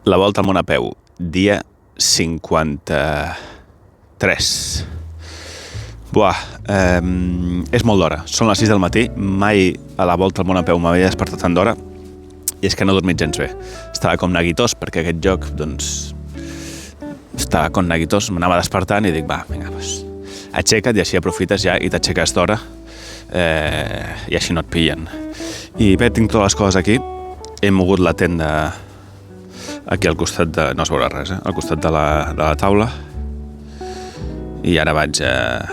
La volta al món a peu, dia 53. Buah, és molt d'hora. Són les 6 del matí. Mai a la volta al món a peu m'havia despertat tant d'hora i és que no he dormit gens bé. Estava com neguitós perquè aquest joc, doncs, estava com neguitós. M'anava despertant i dic, va, vinga, doncs, aixeca't i així aprofites ja i t'aixeques d'hora i així no et pillen. I bé, tinc totes les coses aquí. He mogut la tenda aquí al costat de... no es veurà res, al costat de la taula. I ara vaig a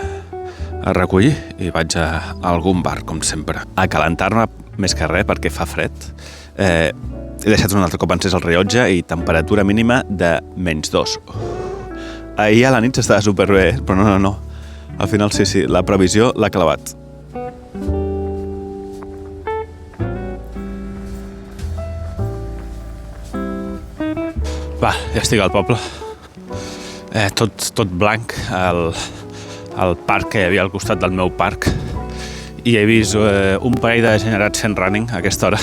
recollir i vaig a algun bar, com sempre. A calentar-me més que res perquè fa fred. He deixat un altre cop encès el rellotge i temperatura mínima de -2. Ahir a la nit s'estava superbé, però no. Al final sí, la previsió l'ha clavat. Va, ja estic al poble. Tot blanc, al parc que hi havia al costat del meu parc, i he vist un parell de degenerats fent running a aquesta hora.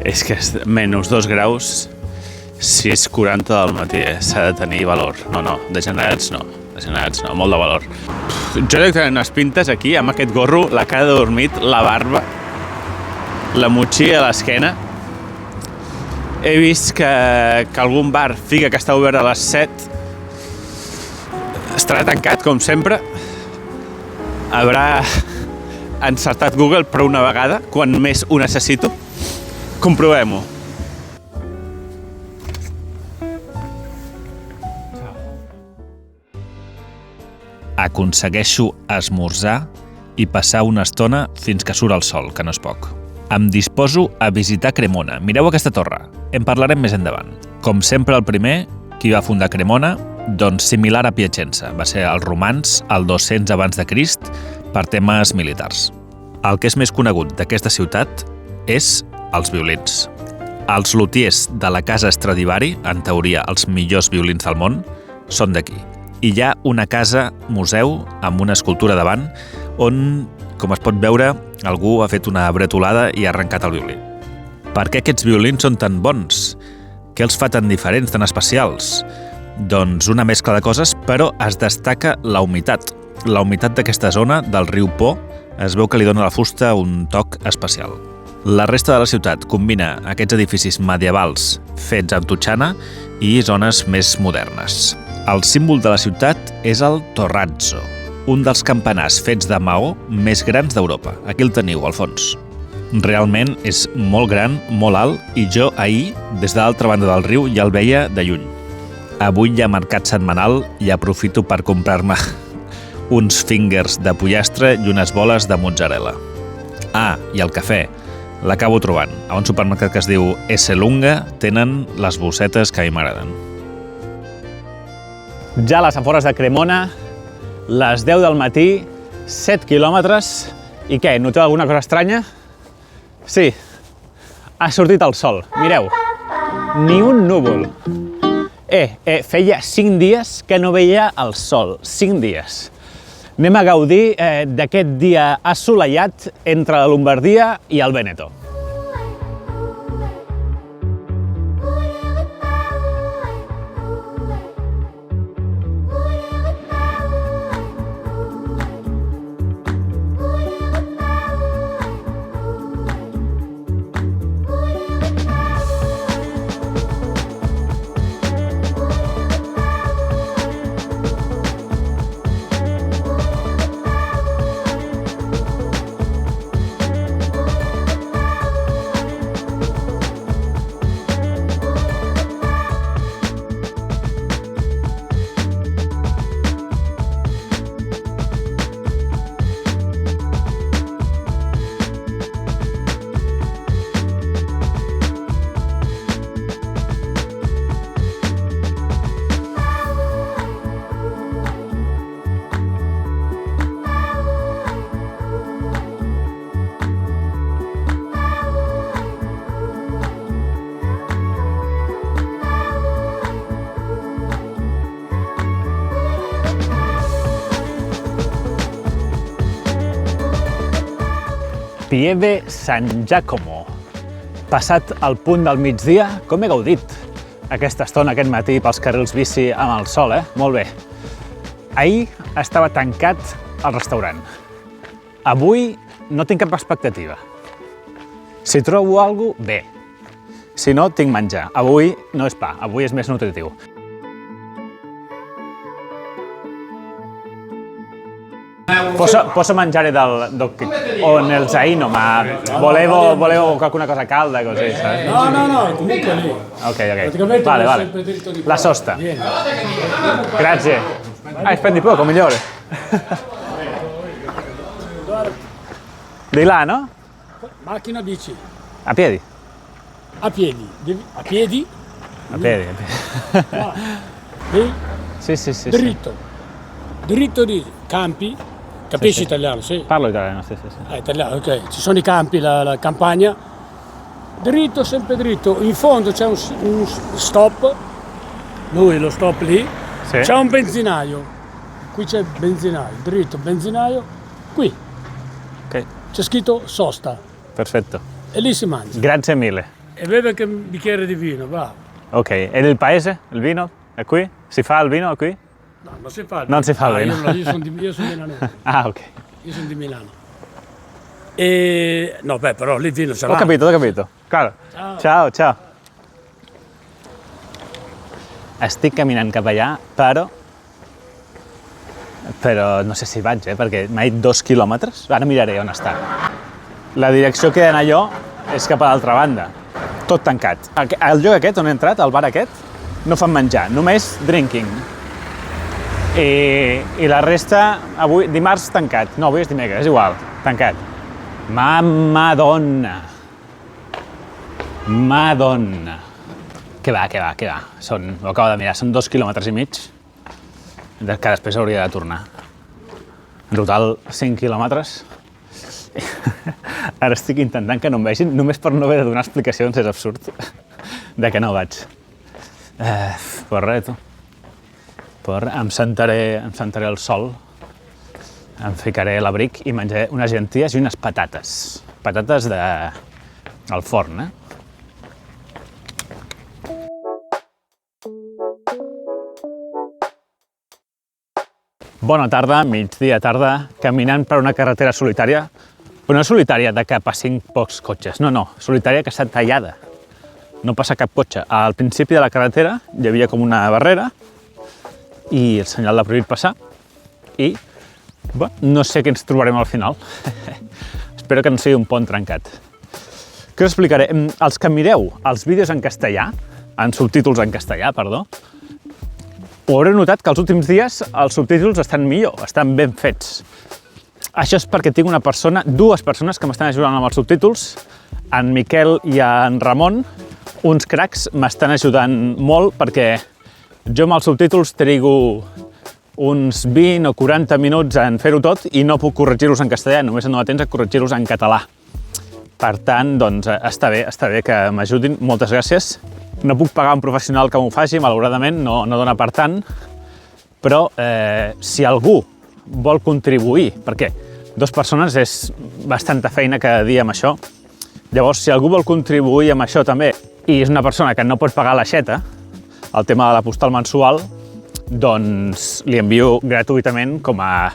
És que és -2 graus, 6:40 del matí, s'ha de tenir valor. No, degenerats no, molt de valor. Jo he de unes pintes aquí, amb aquest gorro, la cara de dormit, la barba, la motxilla a l'esquena. He vist que algun bar fica que està obert a les 7. Estarà tancat, com sempre. Haurà encertat Google per una vegada, quan més ho necessito. Comprovem-ho. Aconsegueixo esmorzar i passar una estona fins que surt el sol, que no és poc. Em disposo a visitar Cremona. Mireu aquesta torre. En parlarem més endavant. Com sempre, el primer, qui va fundar Cremona, doncs similar a Piacenza. Va ser els romans, al 200 abans de Crist, per temes militars. El que és més conegut d'aquesta ciutat és els violins. Els luthiers de la casa Stradivari, en teoria els millors violins del món, són d'aquí. I hi ha una casa museu amb una escultura davant on, com es pot veure, algú ha fet una bretolada i ha arrencat el violí. Per què aquests violins són tan bons? Què els fa tan diferents, tan especials? Doncs una mescla de coses, però es destaca la humitat. La humitat d'aquesta zona, del riu Po, es veu que li dona a la fusta un toc especial. La resta de la ciutat combina aquests edificis medievals fets amb totxana i zones més modernes. El símbol de la ciutat és el Torrazzo, un dels campanars fets de maó més grans d'Europa. Aquí el teniu, al fons. Realment és molt gran, molt alt, i jo ahir, des de l'altra banda del riu, ja el veia de lluny. Avui hi ha mercat setmanal i aprofito per comprar-me uns fingers de pollastre i unes boles de mozzarella. Ah, i el cafè. L'acabo trobant. A un supermercat que es diu Esselunga tenen les bossetes que a mi m'agraden. Ja a les afores de Cremona, les 10 del matí, 7 quilòmetres, i què, noteu alguna cosa estranya? Sí, ha sortit el sol, mireu, ni un núvol. Feia 5 dies que no veia el sol, 5 dies. Anem a gaudir d'aquest dia assolellat entre la Lombardia i el Vèneto. Pieve San Giacomo, Passat el punt del migdia, com he gaudit aquesta estona, aquest matí, pels carrils bici amb el sol, Molt bé. Ahir estava tancat el restaurant. Avui no tinc cap expectativa. Si trobo alguna cosa, bé. Si no, tinc menjar. Avui no és pa, avui és més nutritiu. Posso mangiare o nel zaino, ma volevo qualcuna cosa calda così, sai? No, comunque lì. Ok. Vale. La sosta. Vieni. Grazie. Spendi poco, migliore. Di là, no? Macchina, bici. A piedi? A piedi. A piedi? A piedi. Qua. Lì? Sì. Dritto. Dritto di campi. Capisci italiano, sì? Parlo italiano, sì. Italiano, ok. Ci sono i campi, la campagna. Dritto, sempre dritto. In fondo c'è un stop. Lui, lo stop lì. Sì. C'è un benzinaio. Qui c'è il benzinaio. Dritto, benzinaio. Qui. Ok. C'è scritto sosta. Perfetto. E lì si mangia. Grazie mille. E beve anche un bicchiere di vino, bravo. Ok. E del paese? Il vino? È qui? Si fa il vino qui? No, non si fa il Non si fa il vino. Io sono milanese. Ah, ok. Io sono di Milano. E no, però lì il vino ce l'ha. Ho capito. Claro. Ciao. Estic caminant cap allà, però no sé si vaig, perquè m'ha dit 2 quilòmetres. Ara miraré on està. La direcció que he d'anar jo és cap a l'altra banda. Tot tancat. El lloc aquest on he entrat, el bar aquest, no fan menjar, només drinking. I la resta, avui, dimarts tancat. No, avui és dimecres, és igual, tancat. Madonna. Que va. Ho acabo de mirar, són 2 quilòmetres i mig, que després hauria de tornar. En total, 5 quilòmetres. Ara estic intentant que no em vegin, només per no haver de donar explicacions, és absurd, de que no vaig. Però res, tu. Em sentaré al sol, em ficaré a l'abric i menjaré unes llenties i unes patates. Patates al forn, Bona tarda, migdia tarda, caminant per una carretera solitària, però no solitària de que passin pocs cotxes, no, solitària que està tallada. No passa cap cotxe. Al principi de la carretera hi havia com una barrera i el senyal de prohibit passar i no sé què ens trobarem al final. Espero que no sigui un pont trencat. Què us explicaré? Els que mireu els vídeos en castellà, en subtítols en castellà, perdó, ho haureu notat que els últims dies els subtítols estan millor, estan ben fets. Això és perquè tinc dues persones que m'estan ajudant amb els subtítols, en Miquel i en Ramon, uns cracs, m'estan ajudant molt perquè jo amb els subtítols trigo uns 20 o 40 minuts en fer-ho tot i no puc corregir-los en castellà, només em dona temps a corregir-los en català. Per tant, doncs, està bé que m'ajudin, moltes gràcies. No puc pagar un professional que m'ho faci, malauradament, no dona per tant, però si algú vol contribuir, perquè 2 persones és bastanta feina cada dia amb això, llavors si algú vol contribuir amb això també i és una persona que no pot pagar l'aixeta, el tema de la postal mensual, doncs li envio gratuïtament com a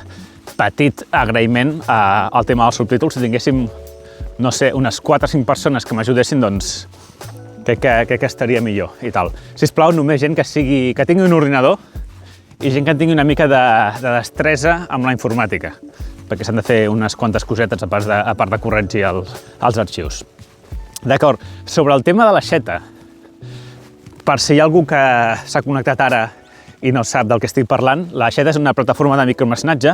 petit agraïment al tema dels subtítols. Si tinguéssim, no sé, unes 4 o 5 persones que m'ajudessin, doncs crec que estaria millor i tal. Sisplau, només gent que tingui un ordinador i gent que tingui una mica de destresa amb la informàtica, perquè s'han de fer unes quantes cosetes a part de corregir els arxius. D'acord, sobre el tema de l'aixeta, per si hi ha algú que s'ha connectat ara i no sap del que estic parlant, l'aixeta és una plataforma de micromecenatge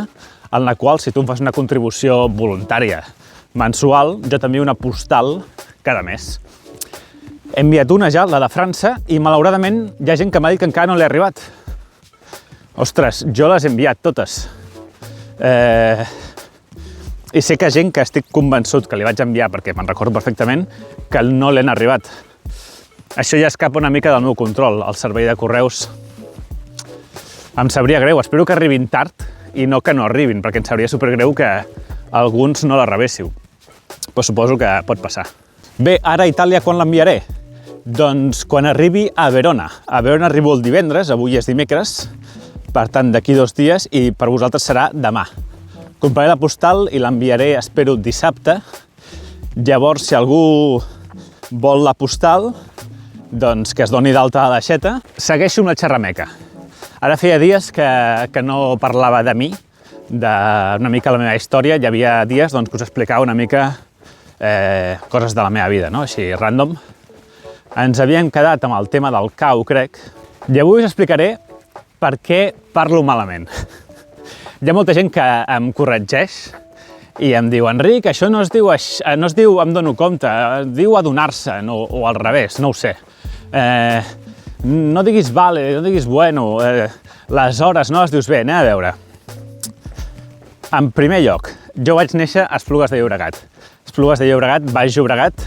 en la qual, si tu em fas una contribució voluntària mensual, jo t'envio una postal cada mes. He enviat una ja, la de França, i malauradament hi ha gent que m'ha dit que encara no l'he arribat. Ostres, jo les he enviat totes. I sé que gent que estic convençut que li vaig enviar, perquè me'n recordo perfectament, que no l'han arribat. Això ja escapa una mica del meu control, el servei de correus. Em sabria greu, espero que arribin tard i no que no arribin, perquè em sabria supergreu que alguns no la rebéssiu. Però suposo que pot passar. Bé, ara a Itàlia quan l'enviaré? Doncs quan arribi a Verona. A Verona arribo el divendres, avui és dimecres, per tant d'aquí 2 dies, i per vosaltres serà demà. Compraré la postal i l'enviaré, espero, dissabte. Llavors, si algú vol la postal, doncs que es doni d'alta a l'aixeta. Segueixo amb la xerrameca. Ara feia dies que no parlava de mi, d'una mica la meva història. Hi havia dies doncs, que us explicava una mica coses de la meva vida, no? Així, random. Ens havíem quedat amb el tema del cau, crec, i avui us explicaré per què parlo malament. Hi ha molta gent que em corregeix i em diu Enric, això no es diu em dono compte, es diu adonar-se, o al revés, no ho sé. No diguis vale, no diguis bueno, les hores no les dius bé, anem a veure. En primer lloc, jo vaig néixer a Esplugues de Llobregat. Esplugues de Llobregat, Baix Llobregat.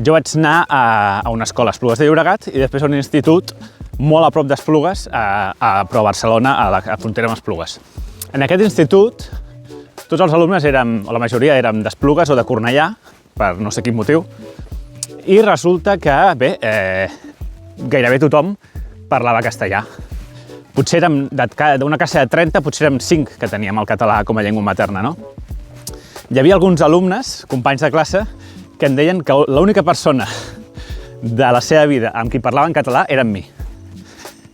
Jo vaig anar a una escola a Esplugues de Llobregat i després a un institut molt a prop d'Esplugues, a Barcelona, a la frontera amb Esplugues. En aquest institut, tots els alumnes o la majoria érem d'Esplugues o de Cornellà, per no sé quin motiu, i resulta que, bé, gairebé tothom parlava castellà. Potser érem, d'una classe de 30, potser érem 5 que teníem el català com a llengua materna, no? Hi havia alguns alumnes, companys de classe, que em deien que l'única persona de la seva vida amb qui parlava en català era amb mi.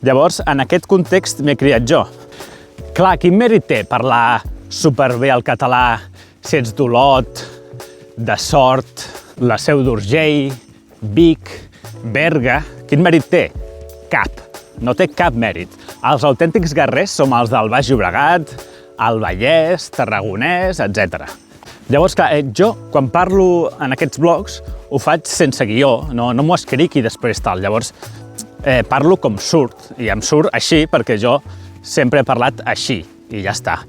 Llavors, en aquest context m'he criat jo. Clar, quin mèrit té parlar superbé el català si ets d'Olot, de Sort, la Seu d'Urgell, Vic, Berga? Quin mèrit té? Cap. No té cap mèrit. Els autèntics guerrers som els del Baix Llobregat, el Vallès, Tarragonès, etc. Llavors, clar, jo, quan parlo en aquests blogs, ho faig sense guió, no m'ho escric i després tal. Llavors, parlo com surt, i em surt així perquè jo sempre he parlat així, i ja està.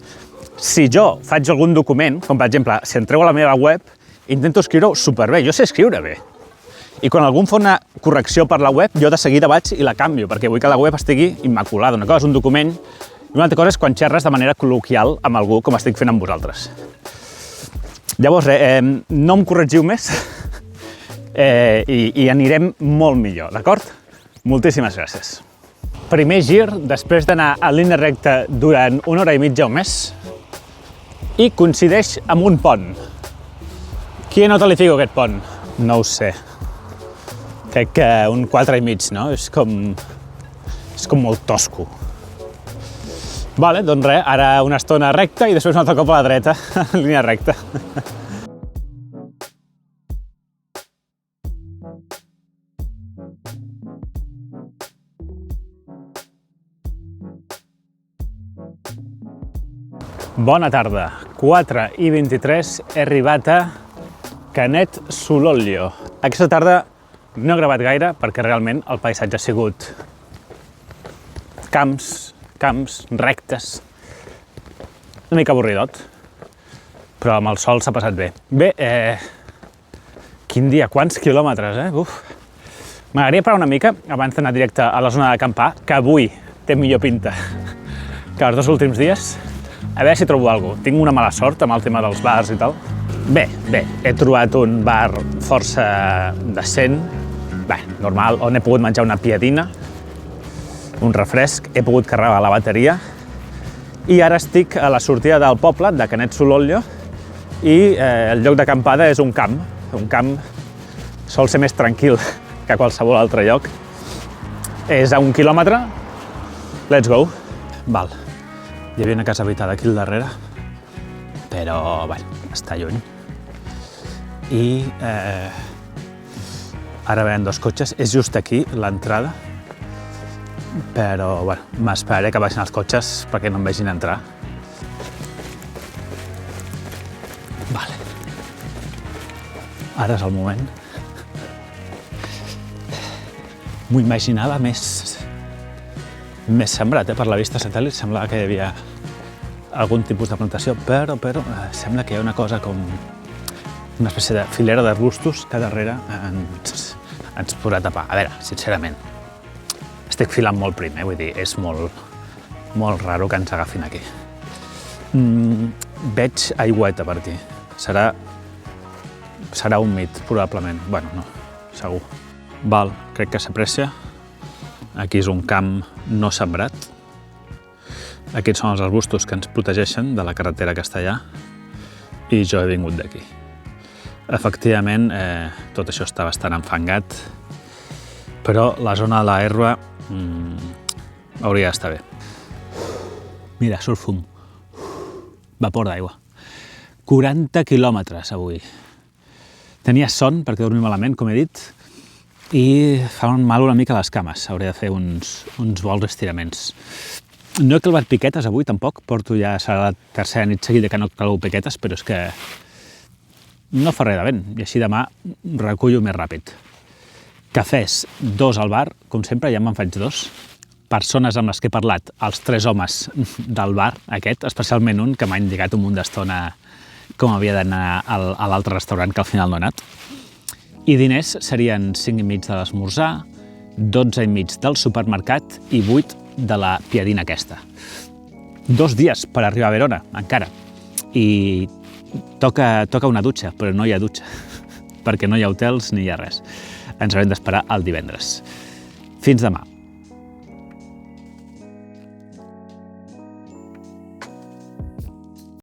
Si jo faig algun document, com per exemple, si entreu a la meva web, intento escriure-ho superbé, jo sé escriure bé. I quan algú em fa una correcció per la web, jo de seguida vaig i la canvio, perquè vull que la web estigui immaculada. Una cosa és un document, i una altra cosa és quan xerres de manera col·loquial amb algú, com estic fent amb vosaltres. Llavors, no em corregiu més i anirem molt millor, d'acord? Moltíssimes gràcies. Primer gir, després d'anar a línia recta durant 1 hora i mitja o més, i coincideix amb un pont. Quina nota li fico a aquest pont? No ho sé. Crec que un 4,5, no? És com molt tosco. Vale, doncs res, ara una estona recta i després un altre cop a la dreta, en línia recta. Bona tarda, 4:23, he arribat a Canet Sul-Olio. Aquesta tarda no he gravat gaire perquè realment el paisatge ha sigut camps, rectes, una mica avorridot, però amb el sol s'ha passat bé. Bé, quin dia, quants quilòmetres, Uf! M'agradaria parar una mica abans d'anar directe a la zona d'acampar, que avui té millor pinta que els 2 últims dies. A veure si trobo alguna cosa. Tinc una mala sort amb el tema dels bars i tal. Bé, he trobat un bar força decent, normal, on he pogut menjar una piadina, un refresc, he pogut carregar la bateria i ara estic a la sortida del poble, de Canet Sul-Olio, i el lloc d'acampada és un camp. Un camp sol ser més tranquil que qualsevol altre lloc. És a 1 quilòmetre. Let's go. Val. Hi havia una casa habitada aquí al darrere, però, està lluny. I ara venen 2 cotxes. És just aquí l'entrada, però, m'esperaré que baixin els cotxes perquè no em vegin entrar. Vale. Ara és el moment. M'ho imaginava més sembrat, per la vista satèl·lit, semblava que hi havia algun tipus de plantació, però sembla que hi ha una cosa com una espècie de filera d'arbustos que darrere ens podrà tapar. A veure, sincerament, estic filant molt prim, vull dir, és molt raro que ens agafin aquí. Veig aigüeta per aquí. Serà serà un mit, probablement. Bueno, no, segur. Val, crec que s'aprecia. Aquí és un camp no sembrat. Aquests són els arbustos que ens protegeixen de la carretera castellà i jo he vingut d'aquí. Efectivament, tot això està bastant enfangat, però la zona de la herba hauria d'estar bé. Mira, surt fum. Vapor d'aigua. 40 quilòmetres avui. Tenia son perquè dormia malament, com he dit, i fa mal una mica les cames. Hauria de fer uns vols estiraments. No he calvat piquetes avui, tampoc. Porto ja, serà la tercera nit seguida que no calvo piquetes, però és que no fa res de vent, i així demà recullo més ràpid. Cafès, 2 al bar, com sempre, ja me'n faig 2. Persones amb les que he parlat, els 3 homes del bar aquest, especialment un que m'ha indicat un munt d'estona com havia d'anar a l'altre restaurant, que al final no he anat. I diners serien 5,5 de l'esmorzar, 12,5 del supermercat i 8 de la piadina aquesta. 2 dies per arribar a Verona, encara. I toca una dutxa, però no hi ha dutxa, perquè no hi ha hotels ni hi ha res. Ens haurem d'esperar el divendres. Fins demà.